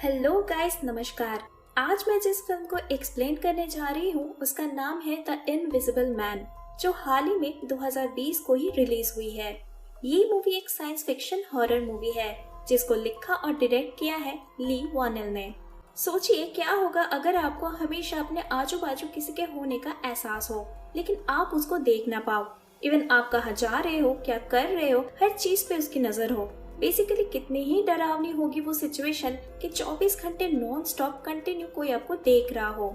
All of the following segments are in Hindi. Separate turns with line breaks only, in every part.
हेलो गाइस, नमस्कार। आज मैं जिस फिल्म को एक्सप्लेन करने जा रही हूँ उसका नाम है द इनविजिबल मैन, जो हाल ही में 2020 को ही रिलीज हुई है। ये मूवी एक साइंस फिक्शन हॉरर मूवी है जिसको लिखा और डायरेक्ट किया है ली वानेल ने। सोचिए क्या होगा अगर आपको हमेशा अपने आजू बाजू किसी के होने का एहसास हो, लेकिन आप उसको देख ना पाओ। इवन आप कहाँ जा रहे हो, क्या कर रहे हो, हर चीज पे उसकी नजर हो। बेसिकली कितनी ही डरावनी होगी वो सिचुएशन कि 24 घंटे नॉन स्टॉप कंटिन्यू कोई आपको देख रहा हो।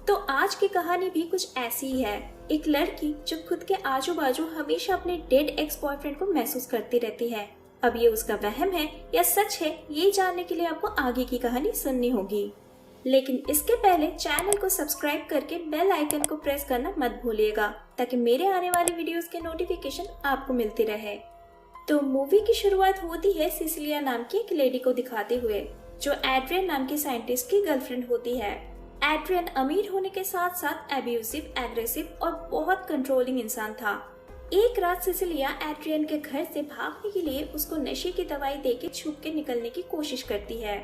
तो आज की कहानी भी कुछ ऐसी ही है। एक लड़की जो खुद के आजू बाजू हमेशा अपने डेड एक्स बॉयफ्रेंड को महसूस करती रहती है। अब ये उसका वहम है या सच है, ये जानने के लिए आपको आगे की कहानी सुननी होगी। लेकिन इसके पहले चैनल को सब्सक्राइब करके बेल आइकन को प्रेस करना मत भूलिएगा, ताकि मेरे आने वाले वीडियोस के नोटिफिकेशन आपको मिलती रहे। तो मूवी की शुरुआत होती है सिसिलिया नाम की एक लेडी को दिखाते हुए, जो एड्रियन नाम की साइंटिस्ट की गर्लफ्रेंड होती है। एड्रियन अमीर होने के साथ साथ एब्यूसिव, एग्रेसिव और बहुत कंट्रोलिंग इंसान था। एक रात सिसिलिया एड्रियन के घर से भागने के लिए उसको नशे की दवाई देके छुप के निकलने की कोशिश करती है।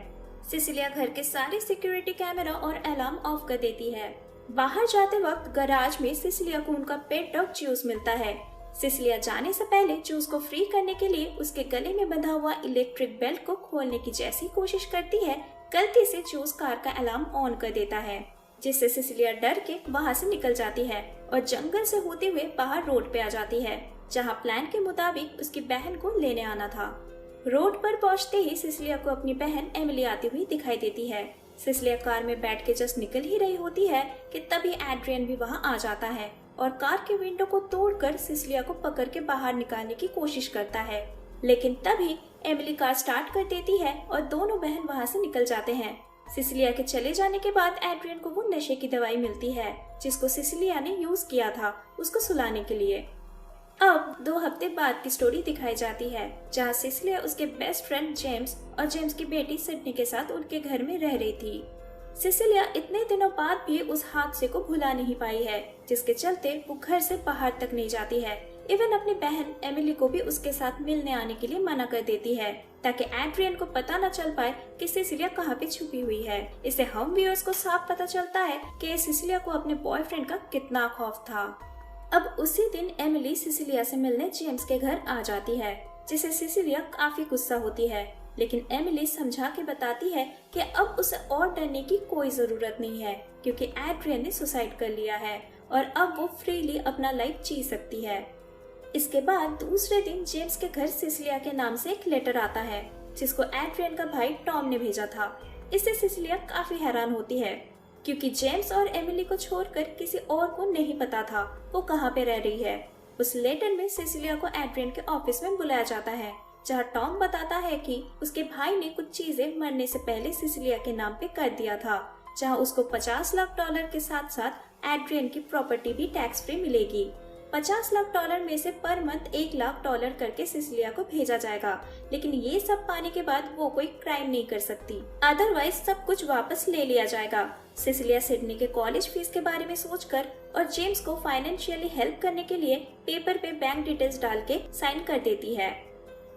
सिसिलिया घर के सारे सिक्योरिटी कैमरा और अलार्म ऑफ कर देती है। बाहर जाते वक्त गैराज में सिसिलिया को उनका पेट डॉग ज्यूस मिलता है। सिसिलिया जाने से पहले ज्यूस को फ्री करने के लिए उसके गले में बंधा हुआ इलेक्ट्रिक बेल्ट को खोलने की जैसी कोशिश करती है, गलती से ज्यूस कार का अलार्म ऑन कर देता है, जिससे सिसिलिया डर के वहां से निकल जाती है और जंगल से होते हुए बाहर रोड पे आ जाती है, जहां प्लान के मुताबिक उसकी बहन को लेने आना था। रोड पर पहुंचते ही सिसिलिया को अपनी बहन एमिली आती हुई दिखाई देती है। सिसिलिया कार में बैठ के जस्ट निकल ही रही होती है कि तभी एड्रियन भी वहां आ जाता है और कार के विंडो को तोड़कर सिसिलिया को पकड़ के बाहर निकालने की कोशिश करता है। लेकिन तभी एमिली कार स्टार्ट कर देती है और दोनों बहन वहां से निकल जाते हैं। सिसिलिया के चले जाने के बाद एड्रियन को वो नशे की दवाई मिलती है, जिसको सिसिलिया ने यूज किया था उसको सुलाने के लिए। अब 2 हफ्ते बाद की स्टोरी दिखाई जाती है, जहाँ सिसिलिया उसके बेस्ट फ्रेंड जेम्स और जेम्स की बेटी सिडनी के साथ उनके घर में रह रही थी। सिसिलिया इतने दिनों बाद भी उस हादसे को भुला नहीं पाई है, जिसके चलते वो घर से बाहर तक नहीं जाती है। इवन अपनी बहन एमिली को भी उसके साथ मिलने आने के लिए मना कर देती है, ताकि एड्रियन को पता न चल पाए कि सिसिलिया कहाँ पे छुपी हुई है। इससे हम व्यूअर्स को साफ पता चलता है कि सिसिलिया को अपने बॉयफ्रेंड का कितना खौफ था। अब उसी दिन एमिली सिसिलिया से मिलने जेम्स के घर आ जाती है, जिसे सिसिलिया काफी गुस्सा होती है, लेकिन एमिली समझा के बताती है कि अब उसे और डरने की कोई जरूरत नहीं है, क्योंकि एड्रियन ने सुसाइड कर लिया है और अब वो फ्रीली अपना लाइफ जी सकती है। इसके बाद दूसरे दिन जेम्स के घर सिसिलिया के नाम से एक लेटर आता है, जिसको एड्रियन का भाई टॉम ने भेजा था। इससे सिसिलिया काफी हैरान होती है, क्योंकि जेम्स और एमिली को छोड़कर किसी और को नहीं पता था वो कहाँ पे रह रही है। उस लेटर में सिसिलिया को एड्रियन के ऑफिस में बुलाया जाता है, जहाँ टॉम बताता है कि उसके भाई ने कुछ चीजें मरने से पहले सिसिलिया के नाम पे कर दिया था, जहाँ उसको $50 लाख के साथ साथ एड्रियन की प्रॉपर्टी भी टैक्स फ्री मिलेगी। $50 लाख में से पर मंथ $1 लाख करके सिसिलिया को भेजा जाएगा, लेकिन ये सब पाने के बाद वो कोई क्राइम नहीं कर सकती, अदरवाइज सब कुछ वापस ले लिया जाएगा। सिसिलिया सिडनी के कॉलेज फीस के बारे में सोचकर और जेम्स को फाइनेंशियली हेल्प करने के लिए पेपर पे बैंक डिटेल्स डाल के साइन कर देती है।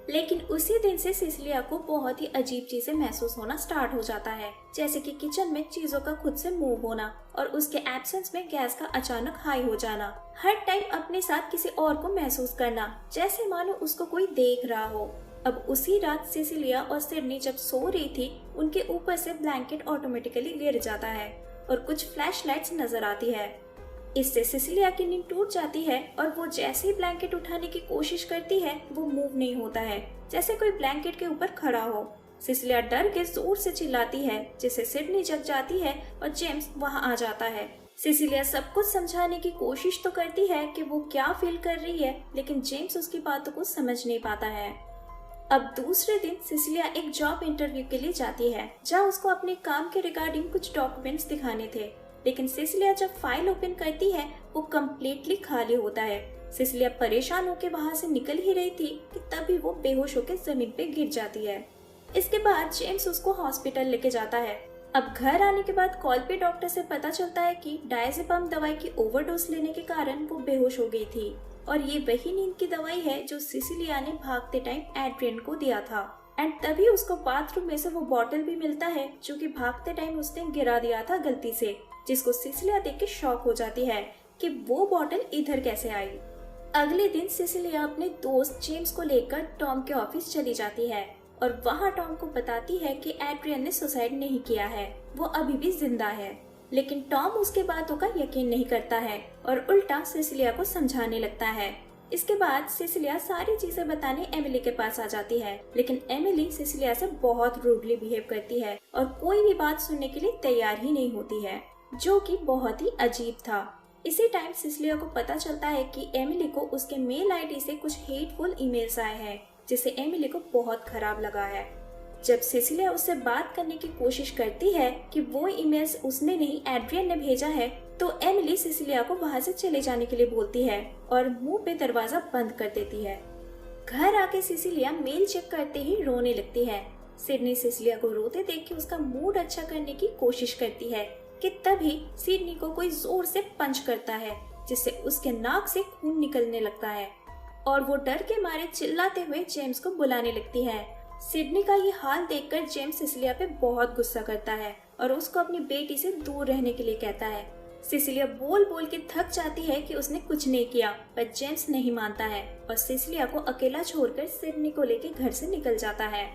लेकिन उसी दिन से सिसिलिया को बहुत ही अजीब चीजें महसूस होना स्टार्ट हो जाता है, जैसे कि किचन में चीजों का खुद से मूव होना और उसके एब्सेंस में गैस का अचानक हाई हो जाना। हर टाइम अपने साथ किसी और को महसूस करना, जैसे मानो उसको कोई देख रहा हो। अब उसी रात सिसिलिया और सिडनी जब सो रही थी, उनके ऊपर से ब्लैंकेट ऑटोमेटिकली गिर जाता है और कुछ फ्लैश लाइट्स नजर आती है। इससे सिसिलिया की नींद टूट जाती है और वो जैसे ही ब्लैंकेट उठाने की कोशिश करती है, वो मूव नहीं होता है, जैसे कोई ब्लैंकेट के ऊपर खड़ा हो। सिसिलिया डर के जोर से चिल्लाती है, जिससे सिडनी जग जाती है और जेम्स वहां आ जाता है। सिसिलिया सब कुछ समझाने की कोशिश तो करती है कि वो क्या फील कर रही है, लेकिन जेम्स उसकी बातों को समझ नहीं पाता है। अब दूसरे दिन सिसिलिया एक जॉब इंटरव्यू के लिए जाती है, जहाँ उसको अपने काम के रिगार्डिंग कुछ डॉक्यूमेंट्स दिखाने थे, लेकिन सिसिलिया जब फाइल ओपन करती है वो कम्प्लीटली खाली होता है। सिसिलिया परेशान होकर वहां से निकल ही रही थी कि तभी वो बेहोश होकर जमीन पे गिर जाती है। इसके बाद जेम्स उसको हॉस्पिटल लेके जाता है। अब घर आने के बाद कॉल पे डॉक्टर से पता चलता है कि डायजेपम दवाई की ओवरडोज लेने के कारण वो बेहोश हो गई थी, और ये वही नींद की दवाई है जो सिसिलिया ने भागते टाइम एड्रियन को दिया था। एंड तभी उसको बाथरूम में से वो बॉटल भी मिलता है जो कि भागते टाइम उसने गिरा दिया था गलती से, जिसको सिसिलिया देख के शॉक हो जाती है कि वो बॉटल इधर कैसे आई। अगले दिन सिसिलिया अपने दोस्त जेम्स को लेकर टॉम के ऑफिस चली जाती है और वहाँ टॉम को बताती है कि एड्रियन ने सुसाइड नहीं किया है, वो अभी भी जिंदा है। लेकिन टॉम उसके बातों का यकीन नहीं करता है और उल्टा सिसिलिया को समझाने लगता है। इसके बाद सिसिलिया सारी चीजें बताने एमिली के पास आ जाती है, लेकिन एमिली सिसिलिया से बहुत रूडली बिहेव करती है और कोई भी बात सुनने के लिए तैयार ही नहीं होती है, जो कि बहुत ही अजीब था। इसी टाइम सिसिलिया को पता चलता है कि एमिली को उसके मेल आईडी से कुछ हेटफुल ईमेल्स आए हैं, जिससे एमिली को बहुत खराब लगा है। जब सिसिलिया उससे बात करने की कोशिश करती है कि वो ईमेल्स उसने नहीं एड्रियन ने भेजा है, तो एमिली सिसिलिया को वहाँ से चले जाने के लिए बोलती है और मुंह पे दरवाजा बंद कर देती है। घर आके सिसिलिया मेल चेक करते ही रोने लगती है। सिडनी सिसिलिया को रोते देख के उसका मूड अच्छा करने की कोशिश करती है कि तभी सिडनी को कोई जोर से पंच करता है, जिससे उसके नाक से खून निकलने लगता है और वो डर के मारे चिल्लाते हुए जेम्स को बुलाने लगती है। सिडनी का ये हाल देखकर जेम्स सिसिलिया पे बहुत गुस्सा करता है और उसको अपनी बेटी से दूर रहने के लिए कहता है। सिसिलिया बोल बोल के थक जाती है कि उसने कुछ नहीं किया, पर जेम्स नहीं मानता है और सिसिलिया को अकेला छोड़कर सिडनी को लेकर घर से निकल जाता है।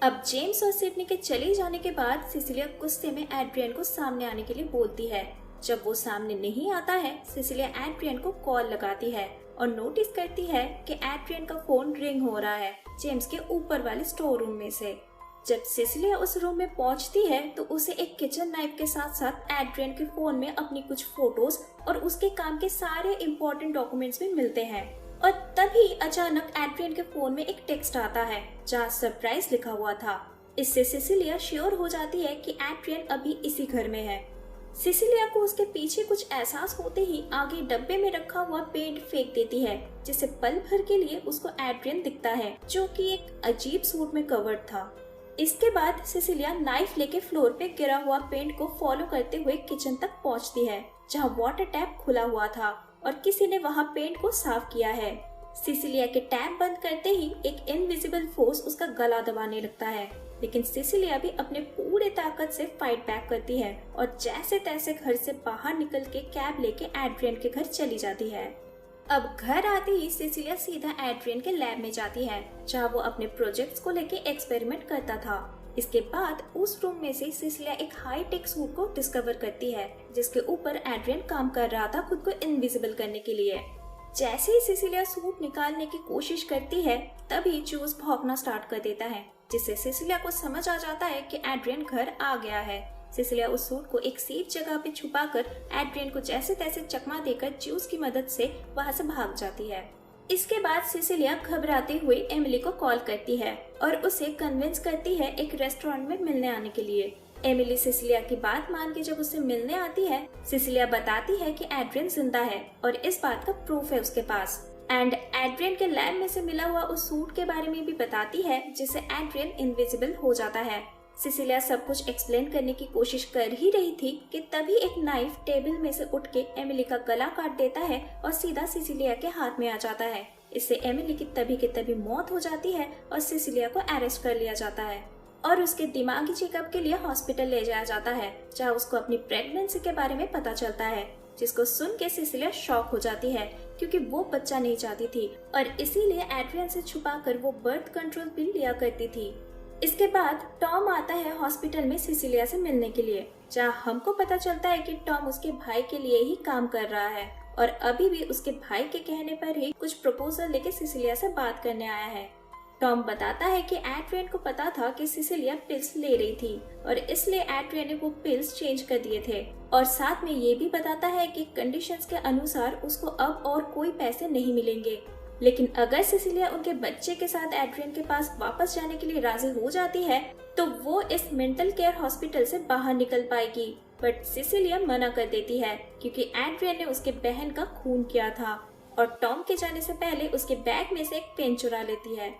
अब जेम्स और सिडनी के चले जाने के बाद सिसिलिया गुस्से में एड्रियन को सामने आने के लिए बोलती है। जब वो सामने नहीं आता है, सिसिलिया एड्रियन को कॉल लगाती है और नोटिस करती है कि एड्रियन का फोन रिंग हो रहा है जेम्स के ऊपर वाले स्टोर रूम में से। जब सिसिलिया उस रूम में पहुंचती है तो उसे एक किचन नाइफ के साथ साथ एड्रियन के फोन में अपनी कुछ फोटोज और उसके काम के सारे इम्पोर्टेंट डॉक्यूमेंट्स भी मिलते हैं। और तभी अचानक एड्रियन के फोन में एक टेक्स्ट आता है जहाँ सरप्राइज लिखा हुआ था। इससे सिसिलिया श्योर हो जाती है कि एड्रियन अभी इसी घर में है। सिसिलिया को उसके पीछे कुछ एहसास होते ही आगे डब्बे में रखा हुआ पेंट फेंक देती है, जिससे पल भर के लिए उसको एड्रियन दिखता है जो कि एक अजीब सूट में कवर्ड था। इसके बाद सिसिलिया नाइफ लेके फ्लोर पे गिरा हुआ पेंट को फॉलो करते हुए किचन तक पहुंचती है, जहां वाटर टैप खुला हुआ था और किसी ने वहां पेंट को साफ किया है। सिसिलिया के टैप बंद करते ही एक इनविजिबल फोर्स उसका गला दबाने लगता है, लेकिन सिसिलिया भी अपने पूरे ताकत से फाइट बैक करती है और जैसे तैसे घर से बाहर निकल के कैब लेके एड्रियन के घर चली जाती है। अब घर आते ही सिसिलिया सीधा एड्रियन के लैब में जाती है, जहाँ वो अपने प्रोजेक्ट्स को लेके एक्सपेरिमेंट करता था। इसके बाद उस रूम में से सिसिलिया एक हाई टेक सूट को डिस्कवर करती है, जिसके ऊपर एड्रियन काम कर रहा था खुद को इनविजिबल करने के लिए। जैसे ही सिसिलिया सूट निकालने की कोशिश करती है, तभी जूस भौंकना स्टार्ट कर देता है, जिससे सिसिलिया को समझ आ जाता है कि एड्रियन घर आ गया है। सिसिलिया उस सूट को एक सेफ जगह पे छुपाकर एड्रियन को जैसे तैसे चकमा देकर जूस की मदद से वहां से भाग जाती है। इसके बाद सिसिलिया घबराते हुए एमिली को कॉल करती है और उसे कन्विंस करती है एक रेस्टोरेंट में मिलने आने के लिए। एमिली सिसिलिया की बात मान के जब उससे मिलने आती है, सिसिलिया बताती है कि एड्रियन जिंदा है और इस बात का प्रूफ है उसके पास। एंड एड्रियन के लैब में से मिला हुआ उस सूट के बारे में भी बताती है, जिससे एड्रियन इनविजिबल हो जाता है। सिसिलिया सब कुछ एक्सप्लेन करने की कोशिश कर ही रही थी कि तभी एक नाइफ टेबल में से उठ के एमिली का गला काट देता है और सीधा सिसिलिया के हाथ में आ जाता है। इससे एमिली की तभी के तभी मौत हो जाती है और सिसिलिया को अरेस्ट कर लिया जाता है और उसके दिमागी चेकअप के लिए हॉस्पिटल ले जाया जाता है, जहाँ उसको अपनी प्रेगनेंसी के बारे में पता चलता है, जिसको सुन के सिसिलिया शॉक हो जाती है क्योंकि वो बच्चा नहीं चाहती थी और इसीलिए एड्रियन से छुपाकर वो बर्थ कंट्रोल पिल लिया करती थी। इसके बाद टॉम आता है हॉस्पिटल में सिसिलिया से मिलने के लिए, जहाँ हमको पता चलता है कि टॉम उसके भाई के लिए ही काम कर रहा है और अभी भी उसके भाई के कहने पर ही कुछ प्रपोजल लेके सिसिलिया से बात करने आया है। टॉम बताता है कि एड्रियन को पता था कि सिसिलिया पिल्स ले रही थी और इसलिए एड्रियन ने वो पिल्स चेंज कर दिए थे और साथ में ये भी बताता है कि कंडीशंस के अनुसार उसको अब और कोई पैसे नहीं मिलेंगे, लेकिन अगर सिसिलिया उनके बच्चे के साथ एड्रियन के पास वापस जाने के लिए राजी हो जाती है तो वो इस मेंटल केयर हॉस्पिटल से बाहर निकल पाएगी। बट सिसिलिया मना कर देती है क्योंकि एड्रियन ने उसके बहन का खून किया था और टॉम के जाने से पहले उसके बैग में से एक पेन चुरा लेती है।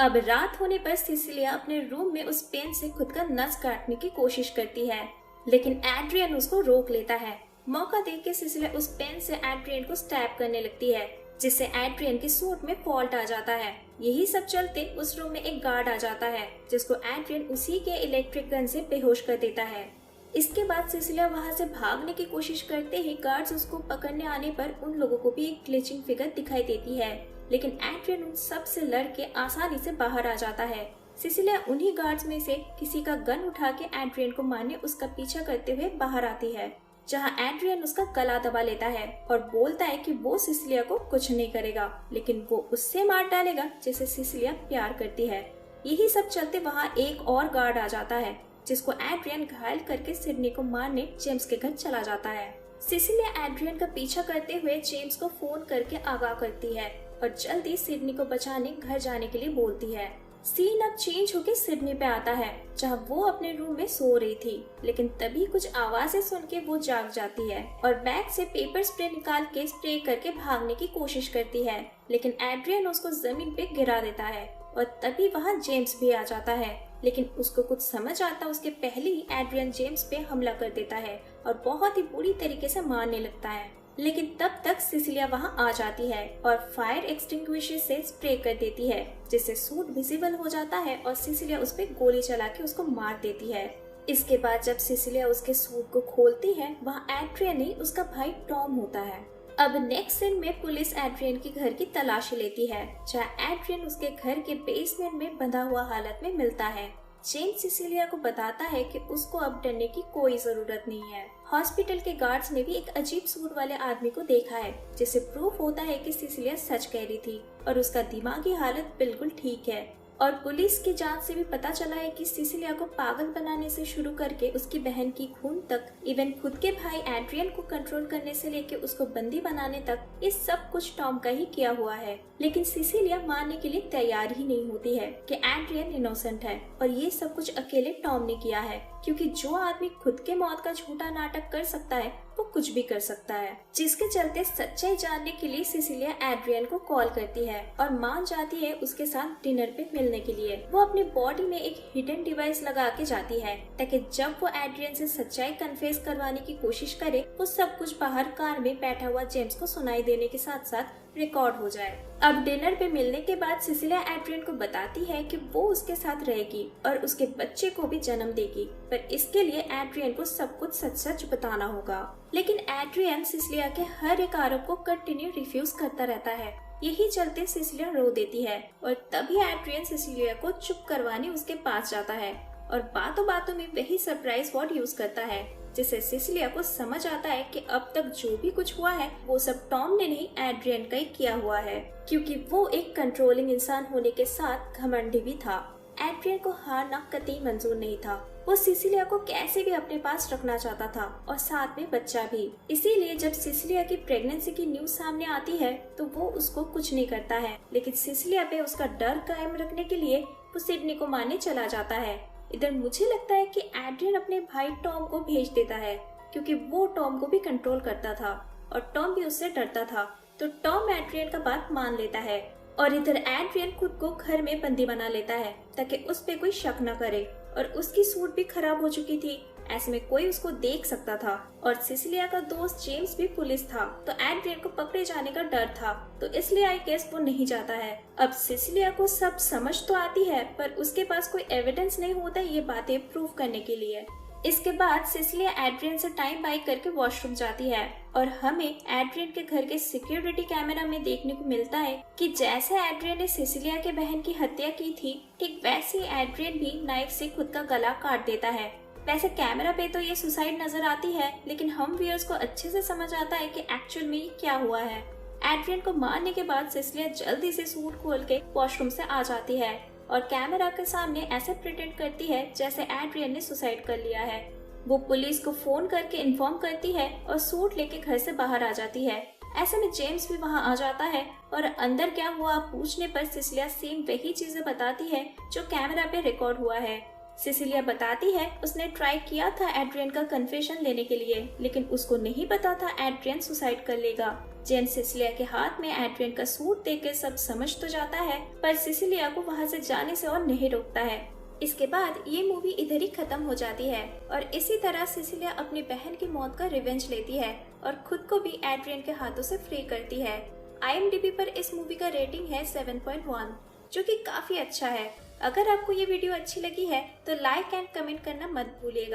अब रात होने पर सिसिलिया अपने रूम में उस पेन से खुद का नस काटने की कोशिश करती है, लेकिन एड्रियन उसको रोक लेता है। मौका देख के सिसिलिया उस पेन से एड्रियन को स्टैब करने लगती है, जिससे एड्रियन की सूट में फॉल्ट आ जाता है। यही सब चलते उस रूम में एक गार्ड आ जाता है जिसको एड्रियन उसी के इलेक्ट्रिक गन से बेहोश कर देता है। इसके बाद सिसिलिया वहां से भागने की कोशिश करते ही गार्ड्स उसको पकड़ने आने पर उन लोगों को भी एक ग्लिचिंग फिगर दिखाई देती है, लेकिन एड्रियन उन सब से लड़ के आसानी से बाहर आ जाता है। सिसिलिया उन्हीं गार्ड्स में से किसी का गन उठा के एड्रियन को मारने उसका पीछा करते हुए बाहर आती है, जहां एड्रियन उसका गला दबा लेता है और बोलता है कि वो सिसिलिया को कुछ नहीं करेगा, लेकिन वो उससे मार डालेगा जिसे सिसिलिया प्यार करती है। यही सब चलते वहाँ एक और गार्ड आ जाता है जिसको एड्रियन घायल करके सिडनी को मारने जेम्स के घर चला जाता है। सिसिलिया एड्रियन का पीछा करते हुए जेम्स को फोन करके आगाह करती है और जल्दी सिडनी को बचाने घर जाने के लिए बोलती है। सीन अब चेंज होकर सिडनी पे आता है, जहां वो अपने रूम में सो रही थी, लेकिन तभी कुछ आवाजें सुन के वो जाग जाती है और बैग से पेपर स्प्रे निकाल के स्प्रे करके भागने की कोशिश करती है, लेकिन एड्रियन उसको जमीन पे गिरा देता है और तभी वहाँ जेम्स भी आ जाता है, लेकिन उसको कुछ समझ आता उसके पहले ही एड्रियन जेम्स पे हमला कर देता है और बहुत ही बुरी तरीके से मारने लगता है। लेकिन तब तक सिसिलिया वहां आ जाती है और फायर एक्सटिंग्विशर से स्प्रे कर देती है, जिससे सूट विजिबल हो जाता है और सिसिलिया उस पर गोली चला के उसको मार देती है। इसके बाद जब सिसिलिया उसके सूट को खोलती है, वहाँ एड्रियन ही उसका भाई टॉम होता है। अब नेक्स्ट सीन में पुलिस एड्रियन के घर की तलाशी लेती है, जहाँ एड्रियन उसके घर के बेसमेंट में बंधा हुआ हालत में मिलता है। जेम्स सिसिलिया को बताता है कि उसको अब डरने की कोई जरूरत नहीं है। हॉस्पिटल के गार्ड्स ने भी एक अजीब सूट वाले आदमी को देखा है, जिससे प्रूफ होता है कि सिसिलिया सच कह रही थी और उसका दिमागी हालत बिल्कुल ठीक है। और पुलिस की जांच से भी पता चला है कि सिसिलिया को पागल बनाने से शुरू करके उसकी बहन की खून तक, इवन खुद के भाई एड्रियन को कंट्रोल करने से लेके उसको बंदी बनाने तक, इस सब कुछ टॉम का ही किया हुआ है। लेकिन सिसिलिया मानने के लिए तैयार ही नहीं होती है कि एड्रियन इनोसेंट है और ये सब कुछ अकेले टॉम ने किया है, क्योंकि जो आदमी खुद के मौत का झूठा नाटक कर सकता है वो कुछ भी कर सकता है। जिसके चलते सच्चाई जानने के लिए सिसिलिया एड्रियन को कॉल करती है और मान जाती है उसके साथ डिनर पे मिलने के लिए। वो अपनी बॉडी में एक हिडन डिवाइस लगा के जाती है ताकि जब वो एड्रियन से सच्चाई कन्फेस करवाने की कोशिश करे, वो सब कुछ बाहर कार में बैठा हुआ जेम्स को सुनाई देने के साथ साथ रिकॉर्ड हो जाए। अब डिनर पे मिलने के बाद सिसिलिया एड्रियन को बताती है कि वो उसके साथ रहेगी और उसके बच्चे को भी जन्म देगी, पर इसके लिए एड्रियन को सब कुछ सच सच बताना होगा। लेकिन एड्रियन सिसिलिया के हर एक आरोप को कंटिन्यू रिफ्यूज करता रहता है। यही चलते सिसिलिया रो देती है और तभी एड्रियन सिसिलिया को चुप करवाने उसके पास जाता है और बातों बातों में वही सरप्राइज वर्ड यूज करता है, जिससे सिसिलिया को समझ आता है कि अब तक जो भी कुछ हुआ है वो सब टॉम ने नहीं, एड्रियन का ही किया हुआ है, क्योंकि वो एक कंट्रोलिंग इंसान होने के साथ घमंडी भी था। एड्रियन को हारना कतई मंजूर नहीं था। वो सिसिलिया को कैसे भी अपने पास रखना चाहता था और साथ में बच्चा भी। इसीलिए जब सिसिलिया की प्रेगनेंसी की न्यूज सामने आती है तो वो उसको कुछ नहीं करता है, लेकिन सिसिलिया पे उसका डर कायम रखने के लिए वो सिडनी को मारने चला जाता है। इधर मुझे लगता है कि एड्रियन अपने भाई टॉम को भेज देता है, क्योंकि वो टॉम को भी कंट्रोल करता था और टॉम भी उससे डरता था, तो टॉम एड्रियन का बात मान लेता है और इधर एड्रियन खुद को घर में बंदी बना लेता है ताकि उस पे कोई शक न करे। और उसकी सूट भी खराब हो चुकी थी, ऐसे में कोई उसको देख सकता था और सिसिलिया का दोस्त जेम्स भी पुलिस था, तो एड्रियन को पकड़े जाने का डर था, तो इसलिए आई गेस वो नहीं जाता है। अब सिसिलिया को सब समझ तो आती है, पर उसके पास कोई एविडेंस नहीं होता ये बातें प्रूव करने के लिए। इसके बाद सिसिलिया एड्रियन से टाइम बाय करके वॉशरूम जाती है और हमें एड्रियन के घर के सिक्योरिटी कैमरा में देखने को मिलता है कि जैसे एड्रियन ने सिसिलिया के बहन की हत्या की थी, ठीक वैसे एड्रियन भी नाइफ से खुद का गला काट देता है। वैसे कैमरा पे तो ये सुसाइड नजर आती है, लेकिन हम व्यूअर्स को अच्छे से समझ आता है कि एक्चुअल में ये क्या हुआ है। एड्रियन को मारने के बाद सिसिलिया जल्दी से सूट खोल के वॉशरूम से आ जाती है और कैमरा के सामने ऐसे प्रिटेंड करती है जैसे एड्रियन ने सुसाइड कर लिया है। वो पुलिस को फोन करके इन्फॉर्म करती है और सूट लेके घर से बाहर आ जाती है। ऐसे में जेम्स भी वहां आ जाता है और अंदर क्या हुआ पूछने पर सिसिलिया सेम वही चीजें बताती है जो कैमरा पे रिकॉर्ड हुआ है। सिसिलिया बताती है उसने ट्राई किया था एड्रियन का कन्फेशन लेने के लिए, लेकिन उसको नहीं पता था एड्रियन सुसाइड कर लेगा। जेम्स सिसिलिया के हाथ में एड्रियन का सूट देकर सब समझ तो जाता है, पर सिसिलिया को वहां से जाने से और नहीं रोकता है। इसके बाद ये मूवी इधर ही खत्म हो जाती है और इसी तरह सिसिलिया अपनी बहन की मौत का रिवेंज लेती है और खुद को भी एड्रियन के हाथों से फ्री करती है। IMDb पर इस मूवी का रेटिंग है 7.1, जो कि काफी अच्छा है। अगर आपको ये वीडियो अच्छी लगी है तो लाइक एंड कमेंट करना मत भूलिएगा।